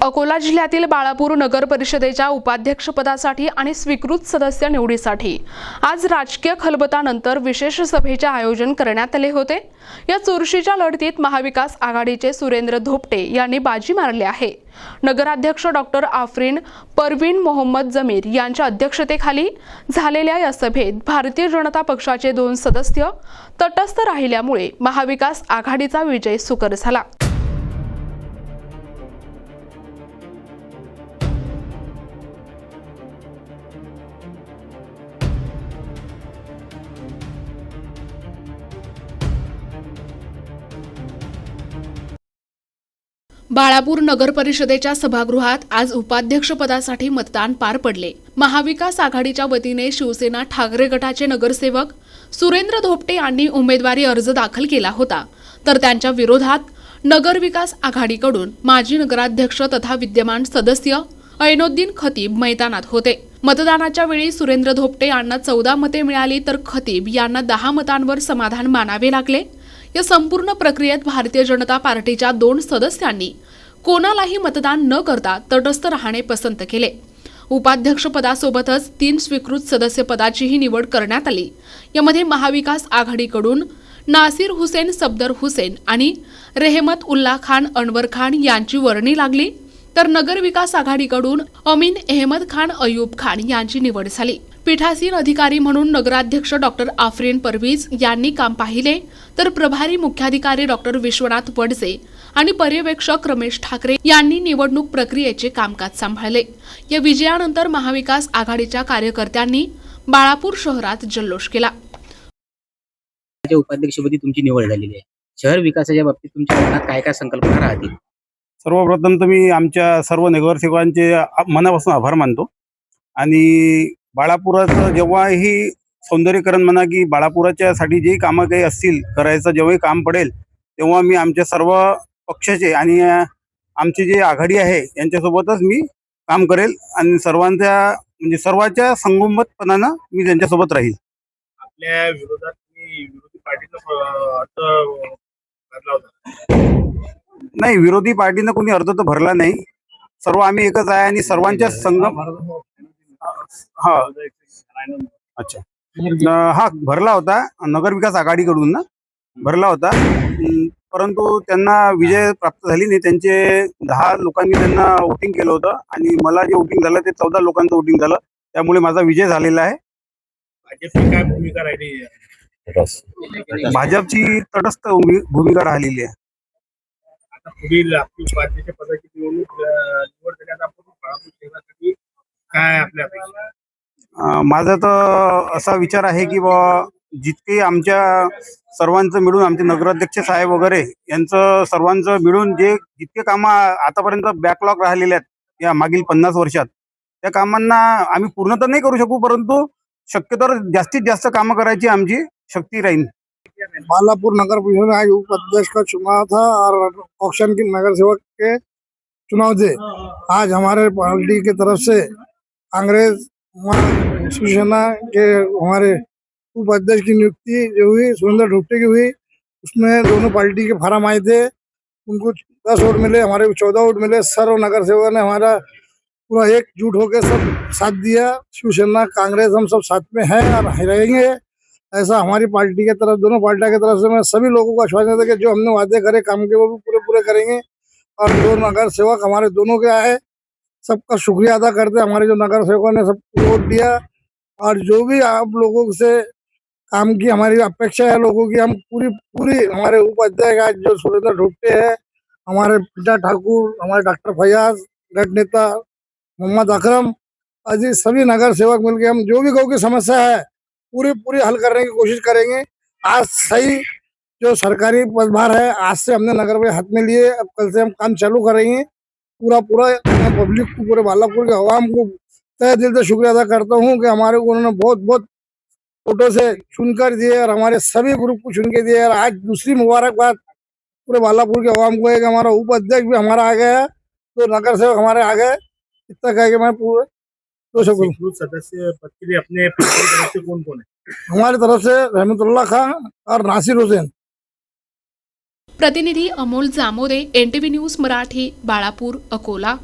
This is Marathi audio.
अकोला जिल्ह्यातील बाळापूर नगर परिषदेच्या उपाध्यक्षपदासाठी आणि स्वीकृत सदस्य निवडीसाठी आज राजकीय खलबतानंतर विशेष सभेचे आयोजन करण्यात आले होते। या चुरशीच्या लढतीत महाविकास आघाडीचे सुरेंद्र धोपटे यांनी बाजी मारली आहे। नगराध्यक्ष डॉक्टर आफरीन परवीन मोहम्मद जमीर यांच्या अध्यक्षतेखाली झालेल्या या सभेत भारतीय जनता पक्षाचे 2 सदस्य तटस्थ राहिल्यामुळे महाविकास आघाडीचा विजय सुकर झाला। बाळापूर नगर परिषदेच्या सभागृहात आज उपाध्यक्षपदासाठी मतदान पार पडले। महाविकास आघाडीच्या वतीने शिवसेना ठाकरे गटाचे नगरसेवक सुरेंद्र धोपटे यांनी उमेदवारी अर्ज दाखल केला होता, तर त्यांच्या विरोधात नगरविकास आघाडीकडून माजी नगराध्यक्ष तथा विद्यमान सदस्य ऐनोद्दीन खतीब मैदानात होते। मतदानाच्या वेळी सुरेंद्र धोपटे यांना 14 मते मिळाली, तर खतीब यांना 10 मतांवर समाधान मानावे लागले। या संपूर्ण प्रक्रियेत भारतीय जनता पार्टीच्या 2 सदस्यांनी कोणालाही मतदान न करता तटस्थ राहणे पसंत केले। उपाध्यक्षपदासोबतच 3 स्वीकृत सदस्य पदाचीही निवड करण्यात आली। यामध्ये महाविकास आघाडीकडून नासिर हुसेन सफदर हुसेन आणि रेहमत उल्ला खान अनवर खान यांची वर्णी लागली, तर नगर विकास आघाडीकडून अमीन अहमद खान अयूब खान यांची निवड झाली। पीठासीन अधिकारी म्हणून नगराध्यक्ष डॉक्टर आफरीन परवीज यांनी काम पाहिले, तर प्रभारी मुख्याधिकारी डॉक्टर विश्वनाथ वडसे आणि पर्यवेक्षक रमेश ठाकरे यांनी निवडणूक प्रक्रियेचे कामकाज सांभाळले। या विजयानंतर महाविकास आघाडीच्या कार्यकर्त्यांनी बाळापूर शहरात जल्लोष केला। उपाध्यक्षपदी तुमची निवड झालेली आहे। शहर विकासाच्या बाबतीत तुमच्या मनात काय काय संकल्पना राहतील? सर्वप्रथम तर मी आमच्या सर्व नगरसेवकांचे मनापासून आभार मानतो आणि बाळापुराचं जेव्हाही सौंदर्यीकरण म्हणा की बाळापुराच्या साठी जे कामं काही असतील करायचं जेव्हाही काम पडेल तेव्हा मी आमच्या सर्व पक्षाचे आणि आमची जी आघाडी आहे यांच्यासोबतच मी काम करेल आणि सर्वांच्या संगमतपणानं मी त्यांच्यासोबत राहील। आपल्या विरोधात विरोधी पार्टीनं अर्ज भरला होता? नाही, विरोधी पार्टीनं कोणी अर्ज तर भरला नाही, सर्व आम्ही एकच आहे आणि सर्वांच्या संगम हा भरला होता, नगरविकास आघाडीकडून भरला होता, परंतु त्यांना विजय प्राप्त झाली नाही। त्यांचे 10 लोकांनी त्यांना वोटिंग केलं होतं आणि मला जे वोटिंग झालं ते 14 लोकांचं वोटिंग झालं, त्यामुळे माझा विजय झालेला आहे। भाजपची काय भूमिका राहिली? भाजपची तटस्थ भूमिका राहिलेली आहे। आता पुढील आपली उपाध्यक्ष पदाची निवड झाल्यानंतर बाळापूर शहरासाठी काय आपल्या अपेक्षा? माझा तर असा विचार आहे की जितके आमच्या सर्वांचं मिळून आमचे नगराध्यक्ष साहेब वगैरे यांचं सर्वांचं मिळून जितके कामं आतापर्यंत बॅकलॉग राहिलेले आहेत या मागील 50 वर्षात, त्या कामांना आम्ही पूर्ण तर नाही करू शकू, परंतु शक्यतो जास्तीत जास्त कामं करायची आमची शक्ति राहील। बालापुर नगर परिषद में आज उपाध्यक्ष का चुनाव था और ऑक्शन के नगर सेवक के चुनाव थे। आज हमारे पार्टी की तरफ से कांग्रेस शिवसेना के हमारे उपाध्यक्ष की नियुक्ति जो हुई सुरेंद्र धोपटे की हुई, उसमें दोनों पार्टी के फार्म आए थे, उनको 10 वोट मिले, हमारे को 14 वोट मिले। सर्व नगर सेवक ने हमारा पूरा एकजुट होकर सब साथ दिया। शिवसेना कांग्रेस हम सब साथ में हैं और रहेंगे, ऐसा हमारी पार्टी के तरफ, दोनों पार्टियों की तरफ से मैं सभी लोगों को आश्वासन देता कि जो हमने वादे करे काम के वो भी पूरे पूरे करेंगे। और 2 नगर सेवक हमारे दोनों के आए, सबका शुक्रिया अदा करते। हमारे जो नगर सेवकों ने सब वोट दिया और जो भी आप लोगों से काम की हमारी अपेक्षा है लोगों की, हम पूरी हमारे उपाध्यक्ष आज जो सुरेंद्र धोपटे है, हमारे पिता ठाकुर, हमारे डॉक्टर फयाज, गट नेता मोहम्मद अकरम, अजी सभी नगर सेवक मिलकर हम जो भी गाँव की समस्या है पूरी हल करने की कोशिश करेंगे। आज सही जो सरकारी पदभार है आज से हमने नगर में हाथ में लिए, अब कल से हम काम चालू करेंगे। पूरा पब्लिक को, पूरे बालापुर के आवाम को तहे दिल से शुक्रिया अदा करता हूँ कि हमारे को उन्होंने बहुत फोटो से चुनकर दिए और हमारे सभी ग्रुप को चुन के दिए। और आज दूसरी मुबारकबाद पूरे बालापुर के आवाम को है कि हमारा उपाध्यक्ष भी हमारा आ गया, तो नगर सेवक हमारे आ गए। इतना कह के मैं पूरे सदस्य पद के लिए अपने तरफ से कौन है? हमारी तरफ से रहमतुल्लाह खान और नासिर हुसैन। प्रतिनिधी अमोल जामोदे, NTV न्यूज मराठी, बाळापूर, अकोला।